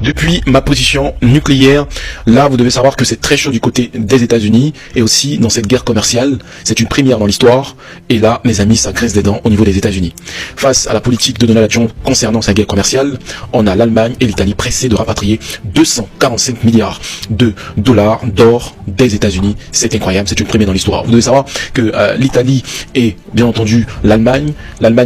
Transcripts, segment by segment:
Depuis ma position nucléaire, là vous devez savoir que c'est très chaud du côté des États-Unis et aussi dans cette guerre commerciale, c'est une première dans l'histoire et là mes amis ça graisse des dents au niveau des États-Unis. Face à la politique de Donald Trump concernant sa guerre commerciale, on a l'Allemagne et l'Italie pressés de rapatrier 245 milliards de dollars d'or des États-Unis. C'est incroyable, c'est une première dans l'histoire. Vous devez savoir que l'Italie et bien entendu l'Allemagne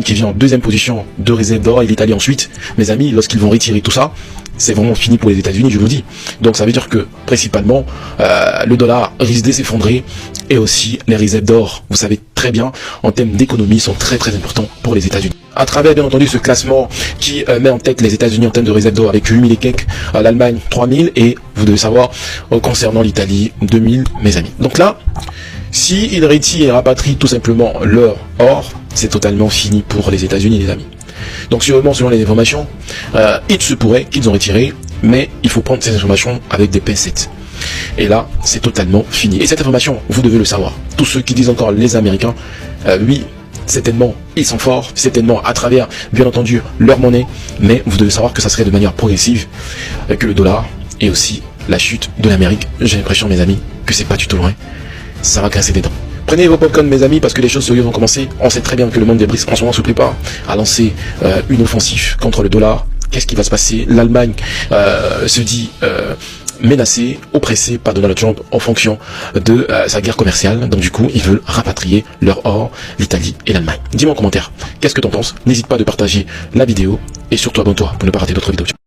qui vient en deuxième position de réserve d'or et l'Italie ensuite. Mes amis, lorsqu'ils vont retirer tout ça, c'est vraiment fini pour les États-Unis, je vous dis. Donc ça veut dire que, principalement, le dollar risque de s'effondrer et aussi les réserves d'or, vous savez très bien, en termes d'économie, sont très très importants pour les États-Unis. À travers, bien entendu, ce classement qui met en tête les États-Unis en termes de réserves d'or avec 8000 et quelques, l'Allemagne 3000 et, vous devez savoir, concernant l'Italie, 2000, mes amis. Donc là, si ils retirent et rapatrient tout simplement leur or, c'est totalement fini pour les États-Unis, les amis. Donc sûrement, selon les informations, il se pourrait qu'ils ont retiré, mais il faut prendre ces informations avec des pincettes. Et là, c'est totalement fini. Et cette information, vous devez le savoir. Tous ceux qui disent encore les Américains, oui, certainement, ils sont forts, certainement à travers, bien entendu, leur monnaie, mais vous devez savoir que ça serait de manière progressive, que le dollar et aussi la chute de l'Amérique. J'ai l'impression, mes amis, que c'est pas du tout loin. Ça va casser des dents. Prenez vos popcorn, mes amis, parce que les choses sérieuses vont commencer. On sait très bien que le monde des BRICS en ce moment se prépare à lancer une offensive contre le dollar. Qu'est-ce qui va se passer? L'Allemagne se dit menacée, oppressée par Donald Trump en fonction de sa guerre commerciale. Donc du coup, ils veulent rapatrier leur or, l'Italie et l'Allemagne. Dis-moi en commentaire, qu'est-ce que t'en penses? N'hésite pas de partager la vidéo et surtout abonne-toi pour ne pas rater d'autres vidéos.